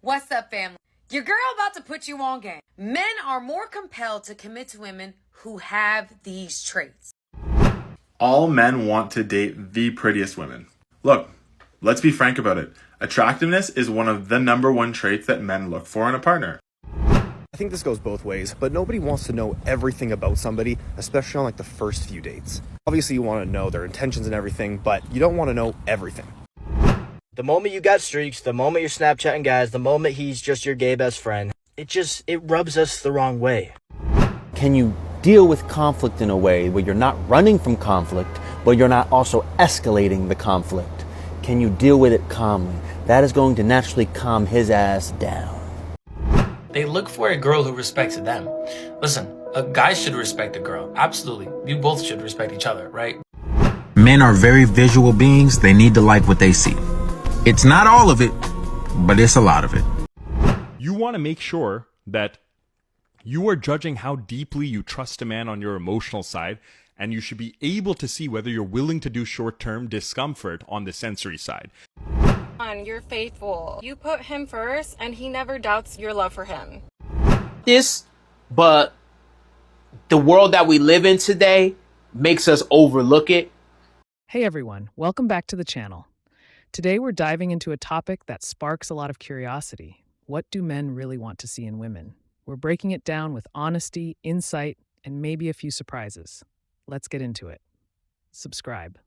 What's up, family? Your girl about to put you on game. Men are more compelled to commit to women who have these traits. All men want to date the prettiest women. Look, let's be frank about it. Attractiveness is one of the number one traits that men look for in a partner. I think this goes both ways, but nobody wants to know everything about somebody, especially on like the first few dates. Obviously you want to know their intentions and everything, but you don't want to know everything. The moment you got streaks, the moment you're Snapchatting guys, the moment he's just your gay best friend, it rubs us the wrong way. Can you deal with conflict in a way where you're not running from conflict, but you're not also escalating the conflict? Can you deal with it calmly? That is going to naturally calm his ass down. They look for a girl who respects them. Listen, a guy should respect a girl. Absolutely. You both should respect each other, right? Men are very visual beings. They need to like what they see. It's not all of it, but it's a lot of it. You want to make sure that you are judging how deeply you trust a man on your emotional side, and you should be able to see whether you're willing to do short-term discomfort on the sensory side. You're faithful. You put him first, and he never doubts your love for him. But the world that we live in today makes us overlook it. Hey everyone, welcome back to the channel. Today we're diving into a topic that sparks a lot of curiosity. What do men really want to see in women? We're breaking it down with honesty, insight, and maybe a few surprises. Let's get into it. Subscribe.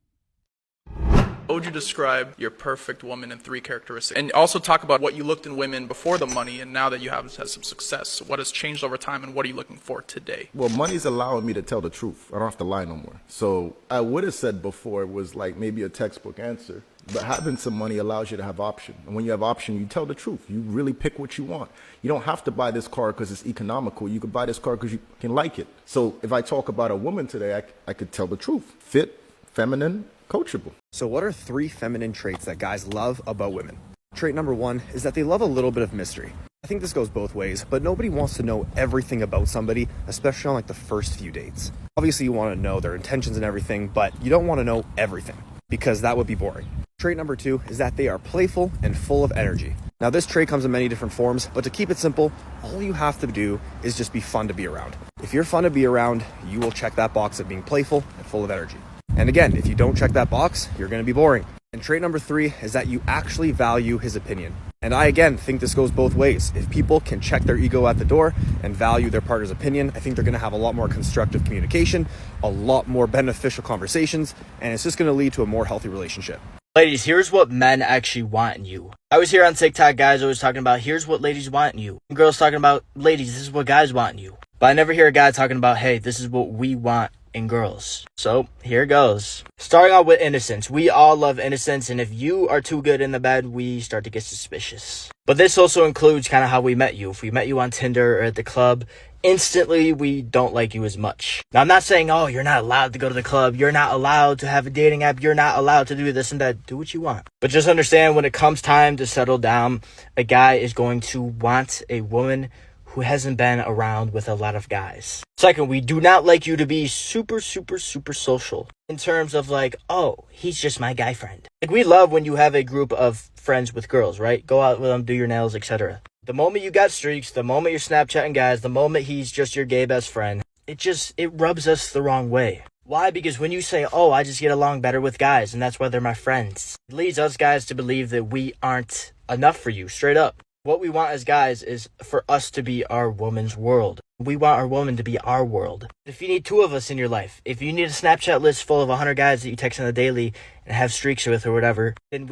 How would you describe your perfect woman in 3 characteristics? And also talk about what you looked in women before the money and now that you have had some success. What has changed over time and what are you looking for today? Well, money's allowing me to tell the truth. I don't have to lie no more. So I would have said before it was like maybe a textbook answer, but having some money allows you to have option. And when you have option, you tell the truth. You really pick what you want. You don't have to buy this car because it's economical. You could buy this car because you can like it. So if I talk about a woman today, I could tell the truth. Fit, feminine, coachable. So what are 3 feminine traits that guys love about women? Trait number 1 is that they love a little bit of mystery. I think this goes both ways, but nobody wants to know everything about somebody, especially on like the first few dates. Obviously you want to know their intentions and everything, but you don't want to know everything because that would be boring. Trait number 2 is that they are playful and full of energy. Now this trait comes in many different forms, but to keep it simple, all you have to do is just be fun to be around. If you're fun to be around, you will check that box of being playful and full of energy. And again, if you don't check that box, you're going to be boring. And trait number 3 is that you actually value his opinion. And I, again, think this goes both ways. If people can check their ego at the door and value their partner's opinion, I think they're going to have a lot more constructive communication, a lot more beneficial conversations, and it's just going to lead to a more healthy relationship. Ladies, here's what men actually want in you. I was here on TikTok, guys always talking about, here's what ladies want in you. And girls talking about, ladies, this is what guys want in you. But I never hear a guy talking about, hey, this is what we want in girls. So here goes. Starting out with innocence. We all love innocence, and if you are too good in the bed, we start to get suspicious. But this also includes kind of how we met you. If we met you on Tinder or at the club, instantly we don't like you as much. Now I'm not saying, oh, you're not allowed to go to the club, you're not allowed to have a dating app, you're not allowed to do this and that. Do what you want. But just understand, when it comes time to settle down, a guy is going to want a woman who hasn't been around with a lot of guys. Second, we do not like you to be super social in terms of like, oh, he's just my guy friend. Like, we love when you have a group of friends with girls, right? Go out with them, do your nails, etc. The moment you got streaks, the moment you're Snapchatting guys, the moment he's just your gay best friend, it rubs us the wrong way. Why? Because when you say, oh, I just get along better with guys and that's why they're my friends, it leads us guys to believe that we aren't enough for you, straight up. What we want as guys is for us to be our woman's world. We want our woman to be our world. If you need 2 of us in your life, if you need a Snapchat list full of 100 guys that you text on the daily and have streaks with or whatever, then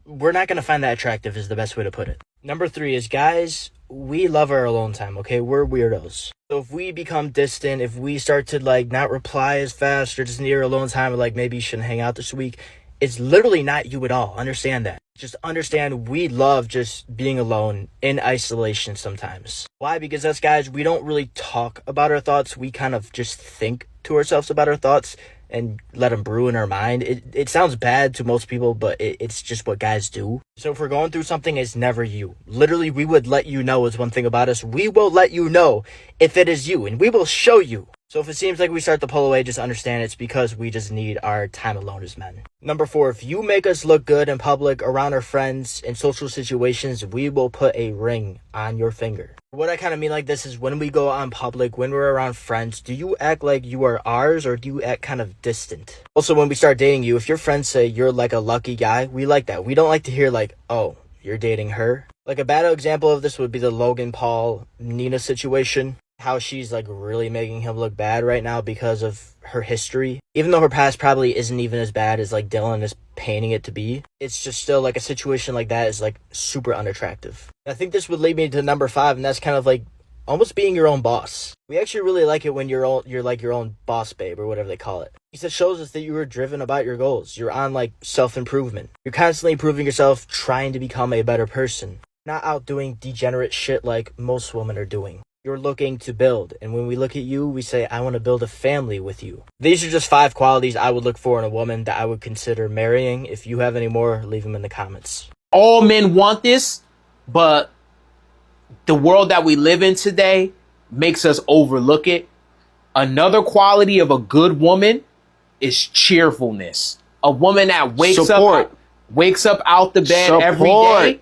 we're not going to find that attractive, is the best way to put it. Number 3 is, guys, we love our alone time, okay? We're weirdos. So if we become distant, if we start to like not reply as fast or just need our alone time, or like maybe you shouldn't hang out this week, it's literally not you at all. Understand that. Just understand we love just being alone in isolation sometimes. Why? Because us guys, we don't really talk about our thoughts. We kind of just think to ourselves about our thoughts and let them brew in our mind. It sounds bad to most people, but it's just what guys do. So if we're going through something, it's never you. Literally, we would let you know is one thing about us. We will let you know if it is you, and we will show you So if it seems like we start to pull away, just understand it's because we just need our time alone as men. Number 4, if you make us look good in public, around our friends, in social situations, we will put a ring on your finger. What I kind of mean like this is when we go out in public, when we're around friends, do you act like you are ours or do you act kind of distant? Also, when we start dating you, if your friends say you're like a lucky guy, we like that. We don't like to hear like, oh, you're dating her. Like a bad example of this would be the Logan Paul Nina situation. How she's like really making him look bad right now because of her history. Even though her past probably isn't even as bad as like Dylan is painting it to be, it's just still like a situation like that is like super unattractive. I think this would lead me to number 5, and that's kind of like almost being your own boss. We actually really like it when you're like your own boss babe or whatever they call it. Because it shows us that you are driven about your goals. You're on like self-improvement. You're constantly improving yourself, trying to become a better person. Not out doing degenerate shit like most women are doing. You're looking to build, and when we look at you, we say, I want to build a family with you. These are just 5 qualities I would look for in a woman that I would consider marrying. If you have any more, leave them in the comments. All men want this, but the world that we live in today makes us overlook it. Another quality of a good woman is cheerfulness. A woman that wakes up out the bed every day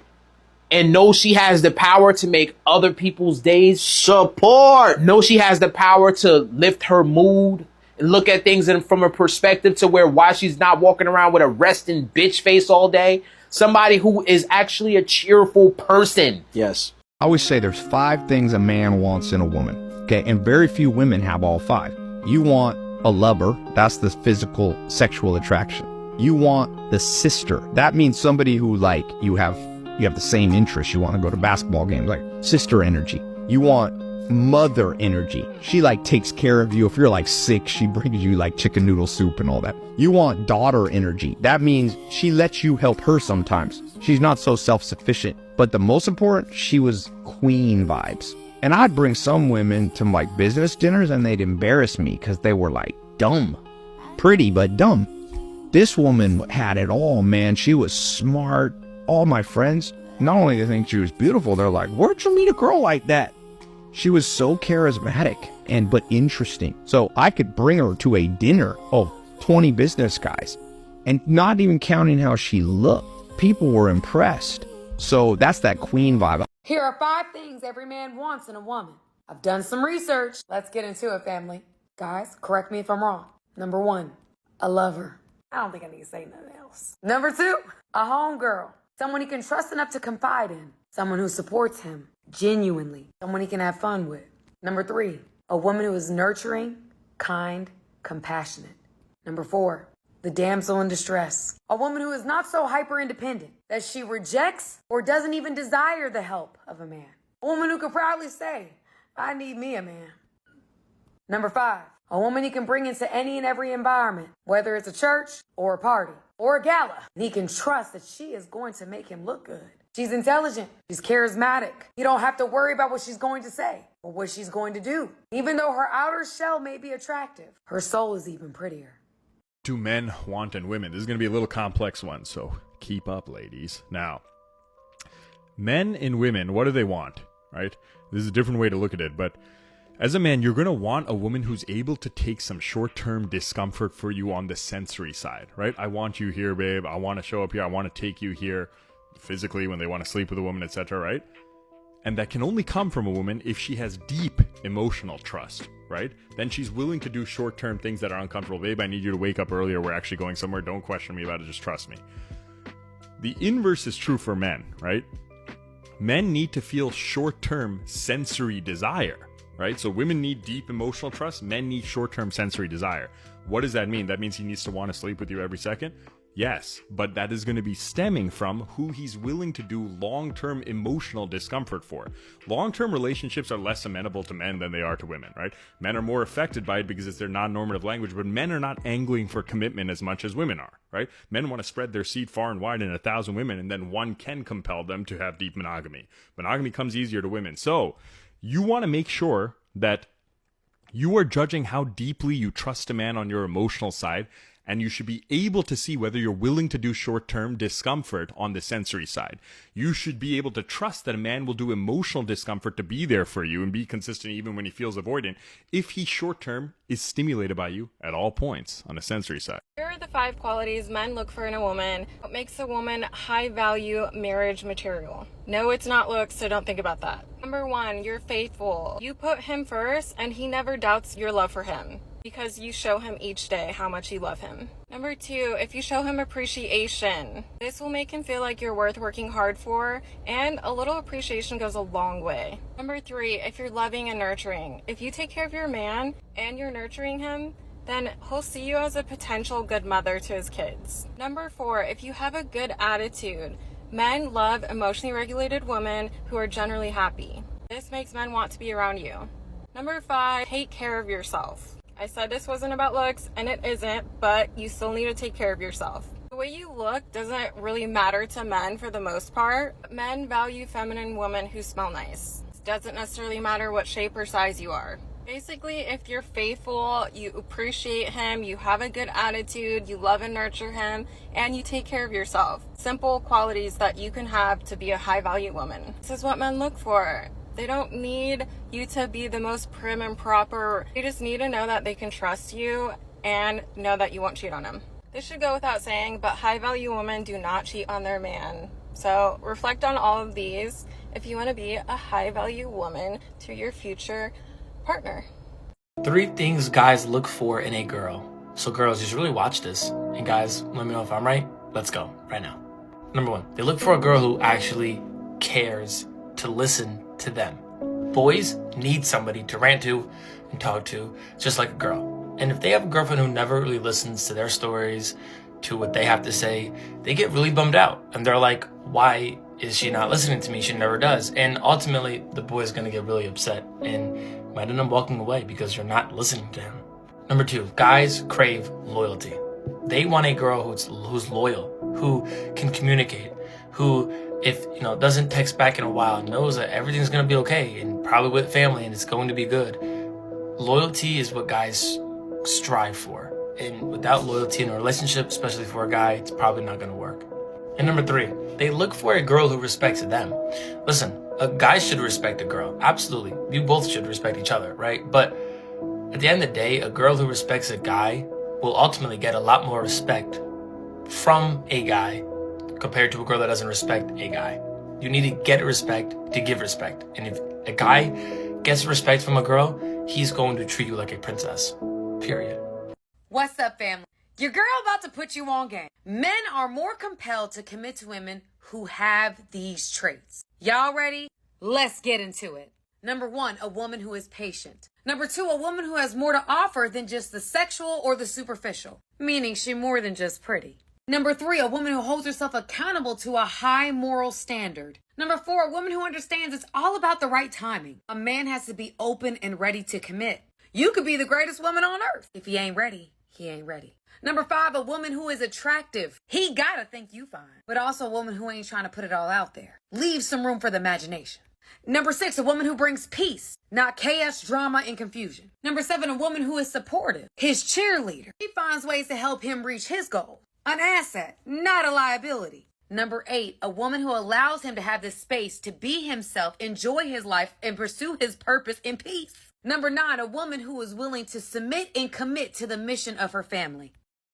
and knows she has the power to make other people's days. Knows she has the power to lift her mood and look at things from a perspective to why she's not walking around with a resting bitch face all day. Somebody who is actually a cheerful person. Yes. I always say there's 5 things a man wants in a woman. Okay. And very few women have all 5. You want a lover. That's the physical sexual attraction. You want the sister. That means somebody who like you have the same interests. You want to go to basketball games, like sister energy. You want mother energy. She like takes care of you. If you're like sick, she brings you like chicken noodle soup and all that. You want daughter energy. That means she lets you help her sometimes. She's not so self-sufficient. But the most important, she was queen vibes. And I'd bring some women to like business dinners and they'd embarrass me because they were like dumb. Pretty, but dumb. This woman had it all, man. She was smart. All my friends, not only do they think she was beautiful, they're like, where'd you meet a girl like that? She was so charismatic but interesting. So I could bring her to a dinner of 20 business guys and not even counting how she looked. People were impressed. So that's that queen vibe. Here are 5 things every man wants in a woman. I've done some research. Let's get into it, family. Guys, correct me if I'm wrong. Number 1, a lover. I don't think I need to say nothing else. Number 2, a homegirl. Someone he can trust enough to confide in. Someone who supports him genuinely. Someone he can have fun with. Number 3, a woman who is nurturing, kind, compassionate. Number 4, the damsel in distress. A woman who is not so hyper-independent that she rejects or doesn't even desire the help of a man. A woman who can proudly say, I need me a man. Number 5, a woman he can bring into any and every environment, whether it's a church or a party or a gala. And he can trust that she is going to make him look good. She's intelligent. She's charismatic. You don't have to worry about what she's going to say or what she's going to do. Even though her outer shell may be attractive, her soul is even prettier. Do men want in women? This is going to be a little complex one, so keep up, ladies. Now, men and women, what do they want, right? This is a different way to look at it, but as a man, you're going to want a woman who's able to take some short-term discomfort for you on the sensory side, right? I want you here, babe. I want to show up here. I want to take you here physically when they want to sleep with a woman, etc., right? And that can only come from a woman if she has deep emotional trust, right? Then she's willing to do short-term things that are uncomfortable. Babe, I need you to wake up earlier. We're actually going somewhere. Don't question me about it. Just trust me. The inverse is true for men, right? Men need to feel short-term sensory desire, right? So women need deep emotional trust. Men need short-term sensory desire. What does that mean? That means he needs to want to sleep with you every second? Yes, but that is going to be stemming from who he's willing to do long-term emotional discomfort for. Long-term relationships are less amenable to men than they are to women, right? Men are more affected by it because it's their non-normative language, but men are not angling for commitment as much as women are, right? Men want to spread their seed far and wide in 1,000 women, and then one can compel them to have deep monogamy. Monogamy comes easier to women. So you want to make sure that you are judging how deeply you trust a man on your emotional side and you should be able to see whether you're willing to do short-term discomfort on the sensory side. You should be able to trust that a man will do emotional discomfort to be there for you and be consistent even when he feels avoidant if he short-term is stimulated by you at all points on the sensory side. Here are the 5 qualities men look for in a woman. What makes a woman high-value marriage material? No, it's not looks, so don't think about that. Number 1, you're faithful. You put him first, and he never doubts your love for him, because you show him each day how much you love him. Number 2, if you show him appreciation, this will make him feel like you're worth working hard for, and a little appreciation goes a long way. Number 3, if you're loving and nurturing, if you take care of your man and you're nurturing him, then he'll see you as a potential good mother to his kids. Number 4, if you have a good attitude, men love emotionally regulated women who are generally happy. This makes men want to be around you. Number 5, take care of yourself. I said this wasn't about looks, and it isn't, but you still need to take care of yourself. The way you look doesn't really matter to men for the most part. Men value feminine women who smell nice. It doesn't necessarily matter what shape or size you are. Basically, if you're faithful, you appreciate him, you have a good attitude, you love and nurture him, and you take care of yourself. Simple qualities that you can have to be a high-value woman. This is what men look for. They don't need you to be the most prim and proper. They just need to know that they can trust you and know that you won't cheat on them. This should go without saying, but high-value women do not cheat on their man. So reflect on all of these if you want to be a high-value woman to your future partner. 3 things guys look for in a girl. So girls, just really watch this. And guys, let me know if I'm right. Let's go right now. Number 1, they look for a girl who actually cares to listen to them. Boys need somebody to rant to and talk to, just like a girl. And if they have a girlfriend who never really listens to their stories, to what they have to say, they get really bummed out. And they're like, why is she not listening to me? She never does. And ultimately, the boy's gonna get really upset and might end up walking away because you're not listening to him. Number 2, guys crave loyalty. They want a girl who's loyal, who can communicate, who, if doesn't text back in a while, knows that everything's gonna be okay and probably with family and it's going to be good. Loyalty is what guys strive for. And without loyalty in a relationship, especially for a guy, it's probably not gonna work. And number 3, they look for a girl who respects them. Listen, a guy should respect a girl. Absolutely. You both should respect each other, right? But at the end of the day, a girl who respects a guy will ultimately get a lot more respect from a guy compared to a girl that doesn't respect a guy. You need to get respect to give respect. And if a guy gets respect from a girl, he's going to treat you like a princess. Period. What's up, family? Your girl about to put you on game. Men are more compelled to commit to women who have these traits. Y'all ready? Let's get into it. Number 1, a woman who is patient. Number 2, a woman who has more to offer than just the sexual or the superficial, meaning she's more than just pretty. Number 3, a woman who holds herself accountable to a high moral standard. Number 4, a woman who understands it's all about the right timing. A man has to be open and ready to commit. You could be the greatest woman on earth. If he ain't ready, he ain't ready. Number 5, a woman who is attractive. He gotta think you fine. But also a woman who ain't trying to put it all out there. Leave some room for the imagination. Number 6, a woman who brings peace, not chaos, drama, and confusion. Number 7, a woman who is supportive. His cheerleader. He finds ways to help him reach his goal. An asset, not a liability. Number 8, a woman who allows him to have the space to be himself, enjoy his life, and pursue his purpose in peace. Number 9, a woman who is willing to submit and commit to the mission of her family.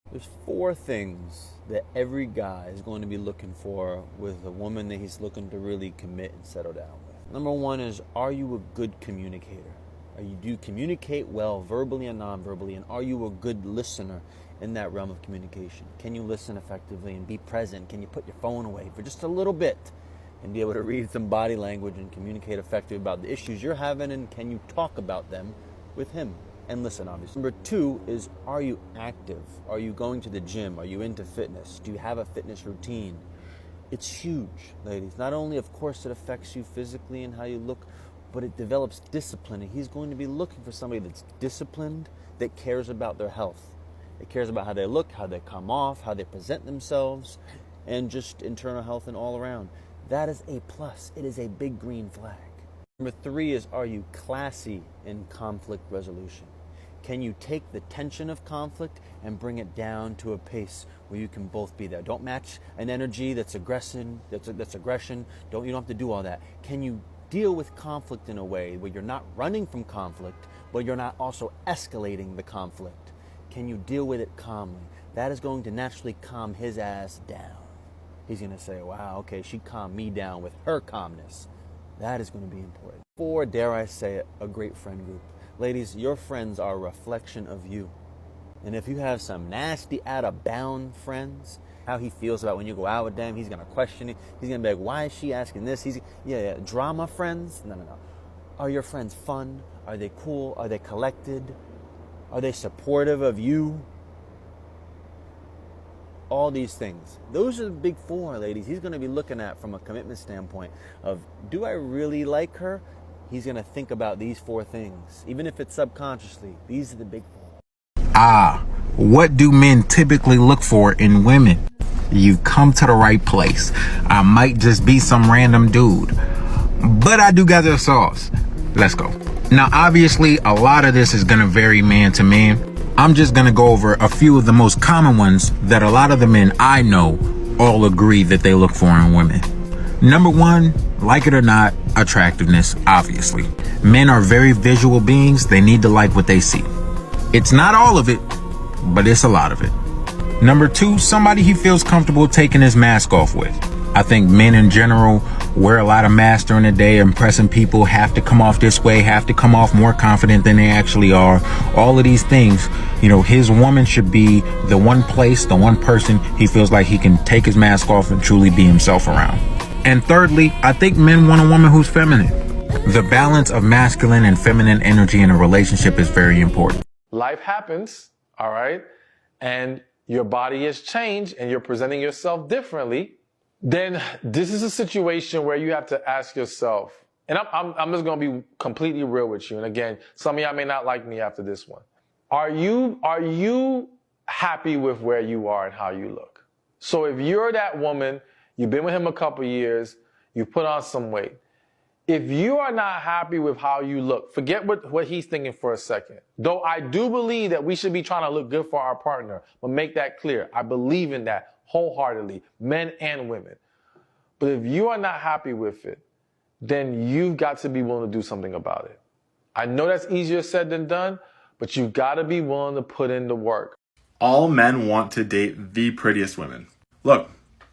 There's 4 things that every guy is going to be looking for with a woman that he's looking to really commit and settle down with. Number 1 is, are you a good communicator? Do you communicate well verbally and non-verbally? And are you a good listener in that realm of communication? Can you listen effectively and be present? Can you put your phone away for just a little bit and be able to read some body language and communicate effectively about the issues you're having? And can you talk about them with him? And listen, obviously. Number 2 is, are you active? Are you going to the gym? Are you into fitness? Do you have a fitness routine? It's huge, ladies. Not only, of course, it affects you physically and how you look, but it develops discipline. And he's going to be looking for somebody that's disciplined, that cares about their health. It cares about how they look, how they come off, how they present themselves, and just internal health and all around. That is a plus. It is a big green flag. Number 3 is, are you classy in conflict resolution? Can you take the tension of conflict and bring it down to a pace where you can both be there? Don't match an energy that's aggression. You don't have to do all that. Can you deal with conflict in a way where you're not running from conflict, but you're not also escalating the conflict? Can you deal with it calmly? That is going to naturally calm his ass down. He's going to say, wow, okay, she calmed me down with her calmness. That is going to be important. For, dare I say it, a great friend group. Ladies, your friends are a reflection of you. And if you have some nasty, out of bound friends, how he feels about when you go out with them, he's going to question it. He's going to be like, why is she asking this? Drama friends? No. Are your friends fun? Are they cool? Are they collected? Are they supportive of you? All these things. Those are the big four, ladies. He's going to be looking at from a commitment standpoint of, do I really like her? He's going to think about these four things. Even if it's subconsciously, these are the big four. What do men typically look for in women? You've come to the right place. I might just be some random dude, but I do got the sauce. Let's go. Now, obviously, a lot of this is going to vary man to man. I'm just going to go over a few of the most common ones that a lot of the men I know all agree that they look for in women. Number one, like it or not, attractiveness, obviously. Men are very visual beings. They need to like what they see. It's not all of it, but it's a lot of it. Number two, somebody he feels comfortable taking his mask off with. I think men in general wear a lot of masks during the day, impressing people, have to come off this way, have to come off more confident than they actually are. All of these things, his woman should be the one place, the one person he feels like he can take his mask off and truly be himself around. And thirdly, I think men want a woman who's feminine. The balance of masculine and feminine energy in a relationship is very important. Life happens, all right, and your body has changed and you're presenting yourself differently, then this is a situation where you have to ask yourself, and I'm just going to be completely real with you. And again, some of y'all may not like me after this one. Are you happy with where you are and how you look? So if you're that woman, you've been with him a couple years, you put on some weight. If you are not happy with how you look, forget what he's thinking for a second. Though I do believe that we should be trying to look good for our partner, but make that clear. I believe in that wholeheartedly, men and women. But if you are not happy with it, then you've got to be willing to do something about it. I know that's easier said than done, but you've got to be willing to put in the work. All men want to date the prettiest women. Look,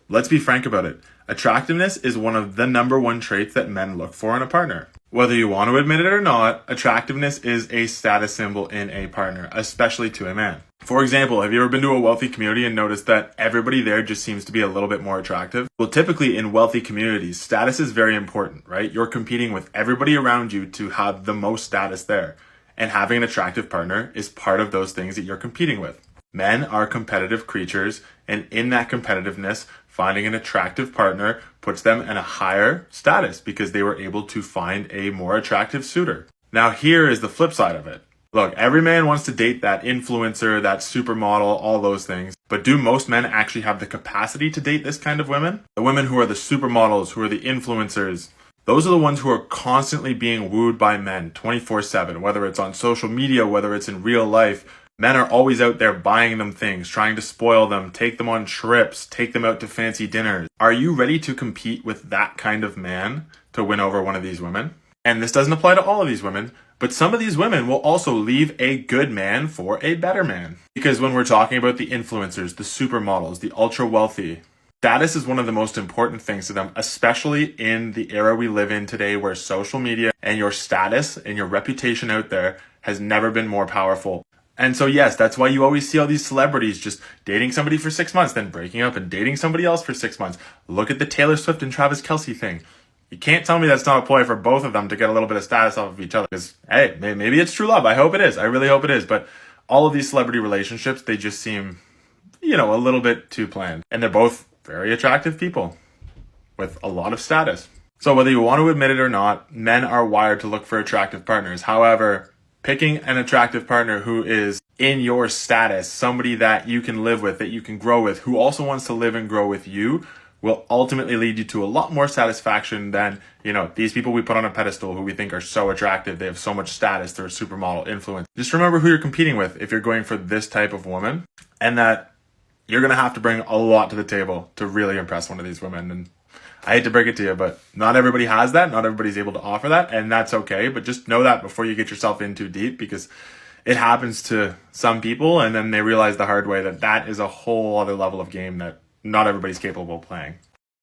let's be frank about it. Attractiveness is one of the number one traits that men look for in a partner. Whether you want to admit it or not, attractiveness is a status symbol in a partner, especially to a man. For example, have you ever been to a wealthy community and noticed that everybody there just seems to be a little bit more attractive? Well, typically in wealthy communities, status is very important, right? You're competing with everybody around you to have the most status there. And having an attractive partner is part of those things that you're competing with. Men are competitive creatures, and in that competitiveness, finding an attractive partner puts them in a higher status because they were able to find a more attractive suitor. Now, here is the flip side of it. Look, every man wants to date that influencer, that supermodel, all those things. But do most men actually have the capacity to date this kind of women? The women who are the supermodels, who are the influencers, those are the ones who are constantly being wooed by men 24/7, whether it's on social media, whether it's in real life. Men are always out there buying them things, trying to spoil them, take them on trips, take them out to fancy dinners. Are you ready to compete with that kind of man to win over one of these women? And this doesn't apply to all of these women, but some of these women will also leave a good man for a better man. Because when we're talking about the influencers, the supermodels, the ultra wealthy, status is one of the most important things to them, especially in the era we live in today where social media and your status and your reputation out there has never been more powerful. And so yes, that's why you always see all these celebrities just dating somebody for 6 months, then breaking up and dating somebody else for 6 months. Look at the Taylor Swift and Travis Kelce thing. You can't tell me that's not a ploy for both of them to get a little bit of status off of each other. Because, hey, maybe it's true love. I hope it is. I really hope it is. But all of these celebrity relationships, they just seem, a little bit too planned. And they're both very attractive people with a lot of status. So whether you want to admit it or not, men are wired to look for attractive partners. However, picking an attractive partner who is in your status, somebody that you can live with, that you can grow with, who also wants to live and grow with you, will ultimately lead you to a lot more satisfaction than, you know, these people we put on a pedestal who we think are so attractive. They have so much status. They're a supermodel influence. Just remember who you're competing with if you're going for this type of woman, and that you're going to have to bring a lot to the table to really impress one of these women. And I hate to break it to you, but not everybody has that. Not everybody's able to offer that, and that's okay. But just know that before you get yourself in too deep, because it happens to some people, and then they realize the hard way that that is a whole other level of game that not everybody's capable of playing.